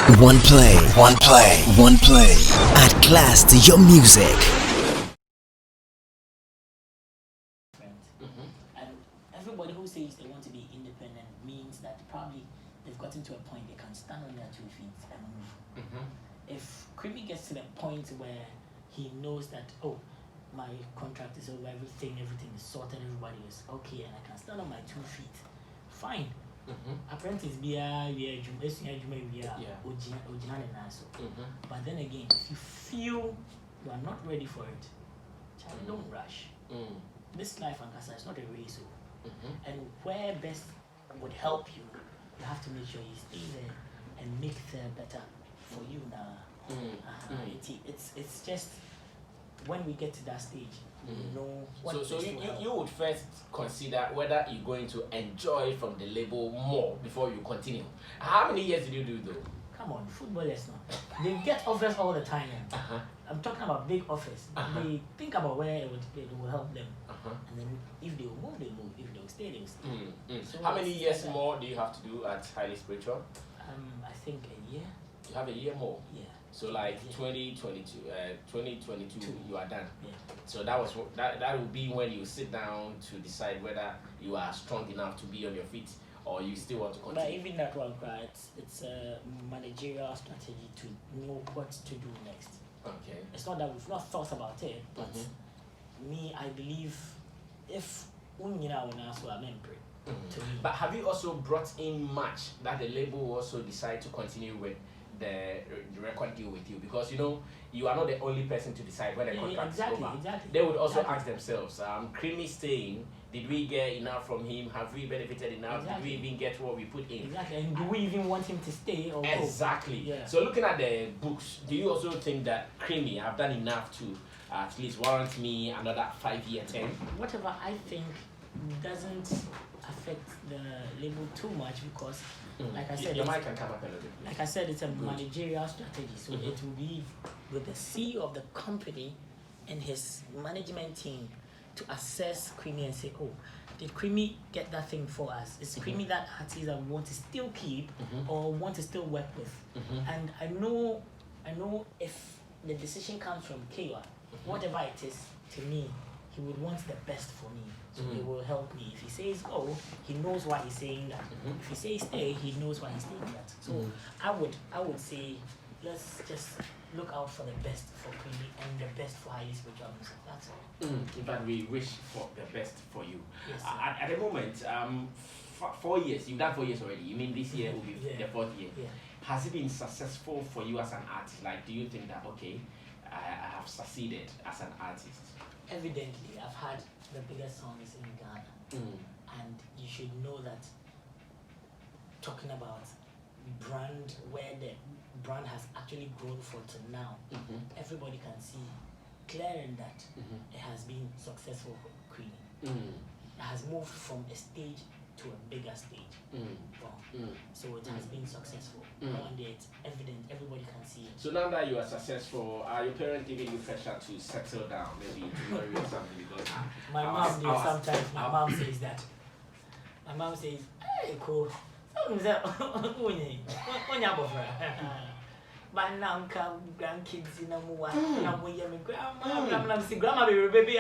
Oneplay. Add class to your music. And everybody who says they want to be independent means that probably they've gotten to a point they can stand on their 2 feet and move. If Krymi gets to the point where he knows that, oh, my contract is over, everything is sorted, everybody is okay, and I can stand on my 2 feet, fine. Apprentice be a but then again, if you feel you are not ready for it, child, don't rush. This life and is not a race, and where best would help you, you have to make sure you stay there and make it better for you now. It's just when we get to that stage, you know what. So you would first consider whether you're going to enjoy from the label more before you continue. How many years did you do though? Come on, footballers now. They get offers all the time. I'm talking about big offers. They think about where it will help them. And then if they will move, they move. If they will stay, they will stay. So how many years more do you have to do at Highly Spiritual? I think a year. You have a year more? Yeah. So like 2022, you are done. Yeah. So that will be when you sit down to decide whether you are strong enough to be on your feet or you still want to continue. But even that one, it's a managerial strategy to know what to do next. Okay. It's not that we've not thought about it, but me, I believe if But have you also brought in much that the label will also decide to continue with the record deal with you? Because you know you are not the only person to decide when a contract is over. Exactly. They would also ask themselves, Krymi staying, did we get enough from him? Have we benefited enough? Did we even get what we put in? Exactly. And do we even want him to stay or exactly. go? Yeah. So looking at the books, do you also think that Krymi have done enough to at least warrant me another 5-year term? Whatever I think doesn't affect the label too much because like I said, your mic can come up a little bit. Like I said, it's a managerial strategy. So it will be with the CEO of the company and his management team to assess Krymi and say, oh, did Krymi get that thing for us? Is Krymi that artist that we want to still keep or want to still work with? And I know if the decision comes from Kewa, whatever it is, to me, he would want the best for me. So he will help me. If he says go, he knows why he's saying that. If he says stay, he knows why he's saying that. So I would say let's just look out for the best for Krymi and the best for Highly Spiritual music. That's all. In fact, we wish for the best for you. Yes, at the moment, 4 years, you've done 4 years already. You mean this year will be the 4th year? Yeah. Has it been successful for you as an artist? Like, do you think that, okay, I have succeeded as an artist? Evidently, I've had the biggest songs in Ghana. And you should know that talking about brand, where the brand has actually grown for to now, everybody can see clearly that it has been successful for Krymi. It has moved from a stage to a bigger stage. So it has been successful. One day it's evident, everybody can see it. So now that you are successful, are your parents giving you pressure to settle down, maybe to marry or something? Because my mom sometimes my mom says that. My mom says, hey, cool. But now come grandkids in a grandma baby,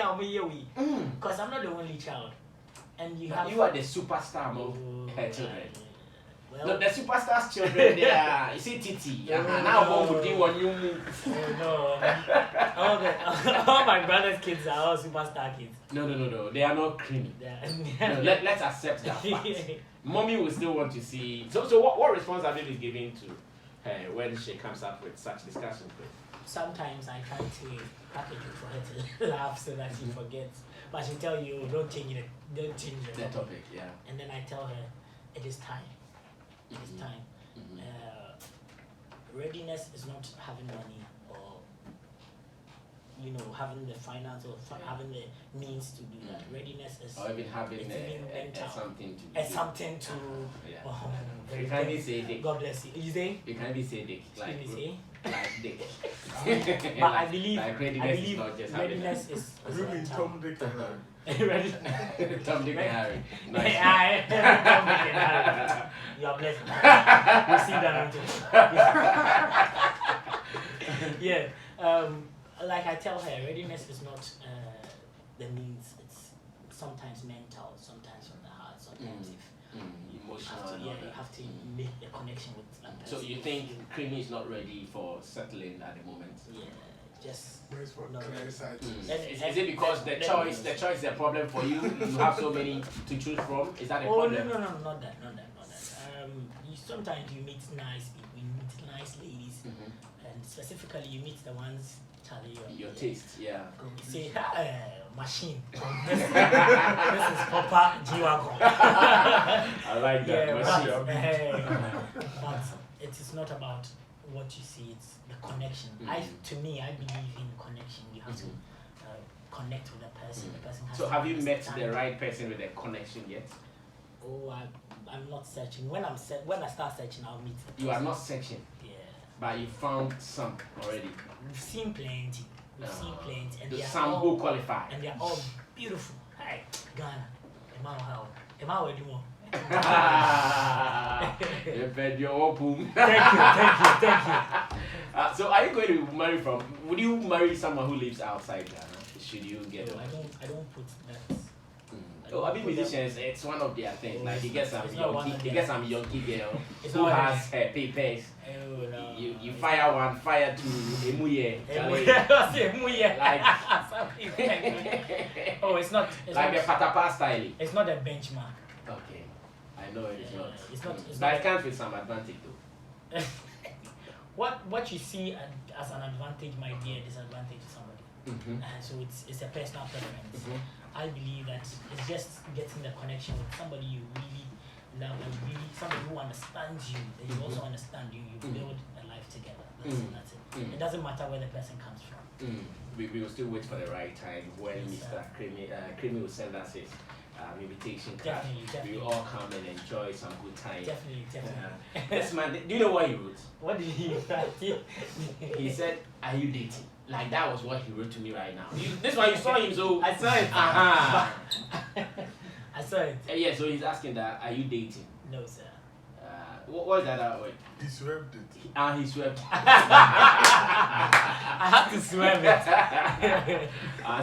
because I'm not the only child. And you are the superstar among her children. Well, no, the superstars' children, they are, you see, Titi. Now, what would you want you move? All my brother's kids are all superstar kids. No. They are not Krymi. No, let's accept that fact. Mommy will still want to see. So what response have you been giving to her when she comes up with such discussions? Sometimes I try to package it for her to laugh so that she forgets. But she tell you, don't change the topic. Yeah. And then I tell her, it is time. It is time. Readiness is not having money or having the finance or having the means to do that. Readiness is or even having something to you can't be say dick. God bless you. You say? You can't be say dick. Like dick. But I believe readiness is not just readiness is Really Tom Dick. Ready? Tom, Dick, and Harry. Nice. Tom, Dick, and Harry. You are blessed. You see that on yeah. Like I tell her, readiness is not the means. It's sometimes mental, sometimes from the heart, sometimes Emotional. you have to make a connection with that person. So you think Krymi is not ready for settling at the moment? Yeah, just No, Is it because the choice is a problem for you? You have so many to choose from. Is that a problem? No, not that. Sometimes you meet nice people, you meet nice ladies, and specifically you meet the ones Charlie. Your taste, yeah. You say, machine. This is Papa G-Wagon. I like that machine. But it is not about what you see; it's the connection. To me, I believe in connection. You have to connect with the person. The person has so, have you met the right person with a connection yet? Oh, I'm not searching. When I start searching, I'll meet the person. You are not searching. Yeah. But you found some already. We've seen plenty. And the they are some all, who qualify. And they are all beautiful. Hey, Ghana. Am I more? You bet your open. Thank you. So are you going to marry would you marry someone who lives outside Ghana? Should you get I don't put that. I mean musicians, it's one of their things. Like you get some yonky girl who has her papers. Oh, no. You fire one, fire two, emuye. Like oh, it's not like a patapa style. It's not a benchmark. Okay. I know it is not. It's not. But it comes with some advantage though. What you see as an advantage might be a disadvantage to somebody. So it's a personal preference. I believe that it's just getting the connection with somebody you really love and really somebody who understands you, that you also understand you. You build a life together. That's it. It doesn't matter where the person comes from. We will still wait for the right time when Mr. Krymi will send us his invitation card. Definitely. We will all come and enjoy some good time. Definitely. This man, do you know what he wrote? What did he write? He said, "Are you dating?" Like that was what he wrote to me right now. This one you saw him, so I saw it. I saw it. Yeah, so he's asking that, "Are you dating?" No, sir. What is that word? He swept it. He swept. I had to swerve it.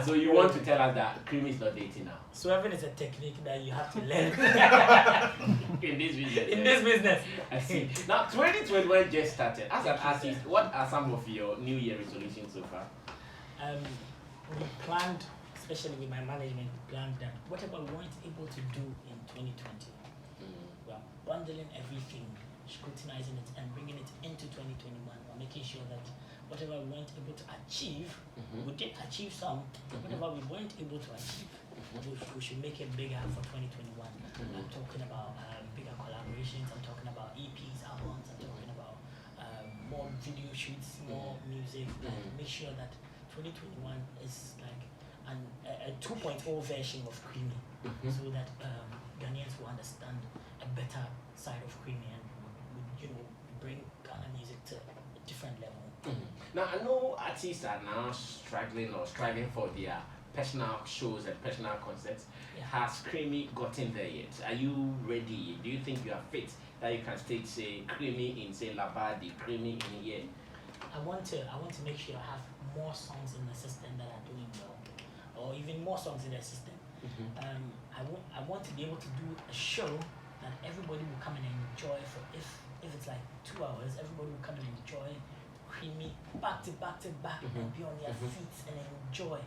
So you want to tell us that Krymi is not dating now? Swerving is a technique that you have to learn in this business. In this business. I see. Now 2021 just started. As an artist, what are some of your New Year resolutions so far? We planned, especially with my management, we planned that whatever we weren't able to do in 2020, we are bundling everything, scrutinizing it, and bringing it into 2021. We're making sure that whatever we weren't able to achieve, we did achieve some. Whatever we weren't able to achieve, we should make it bigger for 2021. I'm talking about bigger collaborations. I'm talking about EPs, albums. I'm talking about more video shoots, more music, and make sure that 2021 is like a 2.0 version of Krymi, so that Ghanaians will understand a better side of Krymi and would bring Ghana music to a different level. Now I know artists are now struggling for their personal shows and personal concerts. Has Krymi gotten there yet? Are you ready? Do you think you are fit that you can stage say Krymi in say Labadi, Krymi in here? I want to make sure I have more songs in the system that are doing well, or even more songs in the system. I want to be able to do a show that everybody will come and enjoy for if it's like 2 hours, everybody will come and enjoy Krymi back to back and be on their feet and enjoy.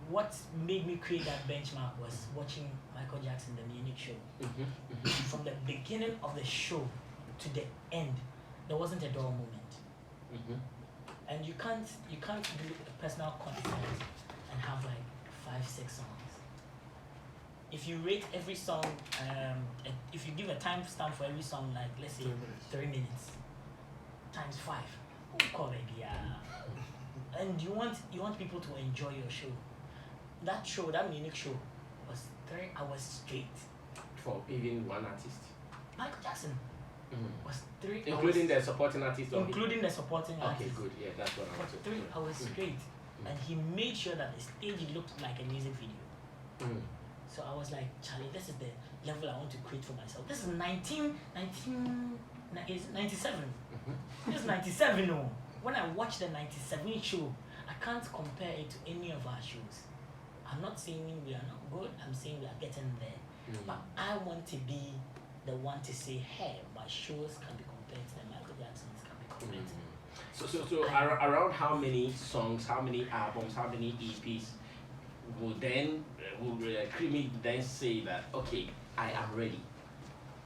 What made me create that benchmark was watching Michael Jackson, the Munich show. From the beginning of the show to the end, there wasn't a dull moment. And you can't do a personal concert and have like 5-6 songs. If you rate every song, if you give a time stamp for every song, like let's say 3 minutes times 5, call it, and you want people to enjoy your show. That Munich show, was 3 hours straight. For even one artist? Michael Jackson was 3 hours. Including the supporting artist? Including the supporting artist. Okay, good. Yeah, that's what I want to 3 hours straight. And he made sure that the stage looked like a music video. So I was like, Charlie, this is the level I want to create for myself. This is 97. This is 97, no. When I watch the 97 show, I can't compare it to any of our shows. I'm not saying we are not good, I'm saying we are getting there. But I want to be the one to say, hey, my shows can be compared to the Michael Jackson's can be compared to. So around how many songs, how many albums, how many EPs will Krymi then say that, okay, I am ready?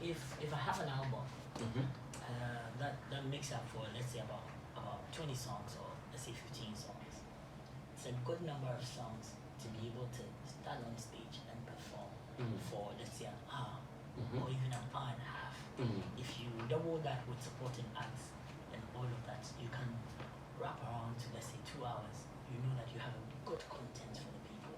If I have an album, that makes up for, let's say, about 20 songs, or let's say 15 songs. It's a good number of songs to be able to stand on stage and perform for, let's say, an hour or even an hour and a half. If you double that with supporting acts and all of that, you can wrap around to, let's say, 2 hours. You know that you have a good content for the people.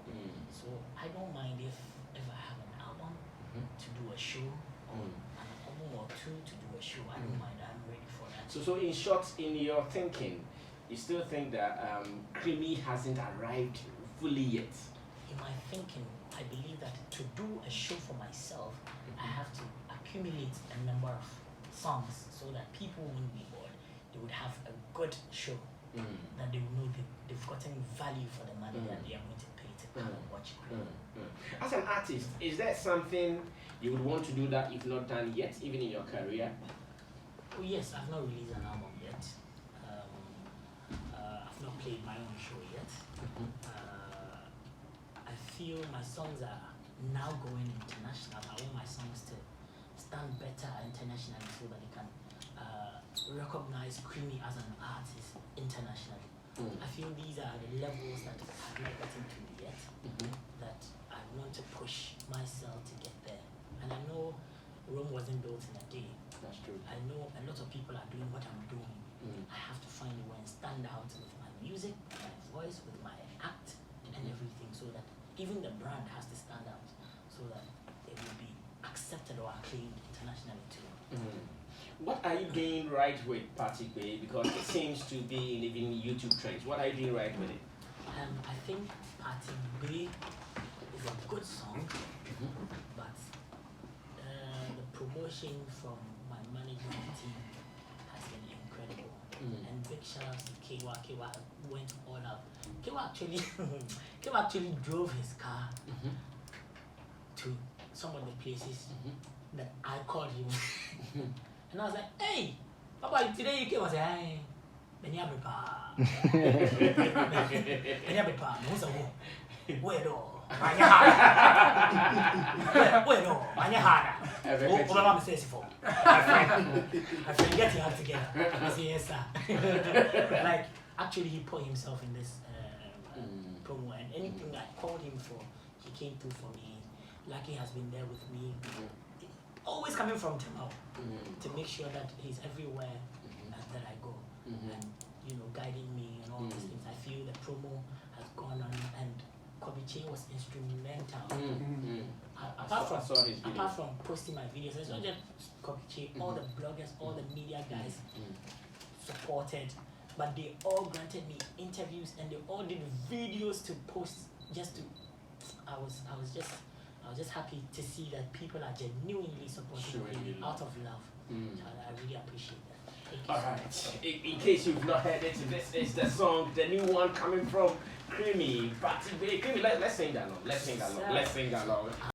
So I don't mind if I have an album to do a show, or an album or two to do a show. I don't mind. I'm ready for that. So in short, in your thinking, you still think that Krymi hasn't arrived fully yet? In my thinking, I believe that to do a show for myself, I have to accumulate a number of songs so that people won't be bored. They would have a good show, that they will know they've gotten value for the money that they are going to pay to come and watch Krymi. As an artist, is there something you would want to do that you've not done yet, even in your career? Oh yes, I've not released an album yet. I've not played my own show yet. I feel my songs are now going international. I want my songs to stand better internationally so that they can recognize Krymi as an artist internationally. I feel these are the levels that I've not gotten to yet, that I want to push myself to get there. And I know Rome wasn't built in a day. That's true. I know a lot of people are doing what I'm doing. I have to find a way and stand out with my music, with my voice, with my act, and everything, so that even the brand has to stand out, so that it will be accepted or acclaimed internationally too. What are you doing right with Party Bay? Because it seems to be in even YouTube trends. What are you doing right with it? I think Party Bay is a good song, but the promotion from my management team has been incredible. And big shout out to Kewa. Kewa went all out. Kewa actually drove his car to some of the places that I called him. And I was like, hey, Papa, today you came. I said, hey, Benya Bepa. Benya Bepa, no, so where do? Manya Hana. Where do? Manya Hana. Oh, my mom says for. My friend getting out together. I say, yes, sir. Like, actually, he put himself in this promo, and anything I called him for, he came through for me. Lucky has been there with me. Always coming from Timau to make sure that he's everywhere that I go, and guiding me and all these things. I feel the promo has gone on, and Kobiche was instrumental. Apart from posting my videos, it's not just Kobiche. All the bloggers, all the media guys supported, but they all granted me interviews, and they all did videos to post just to. I was just happy to see that people are genuinely supporting me out of love. I really appreciate that. Alright, in case you've not heard it, this is the song, the new one coming from Krymi. But Krymi, let's sing that along. Let's sing along.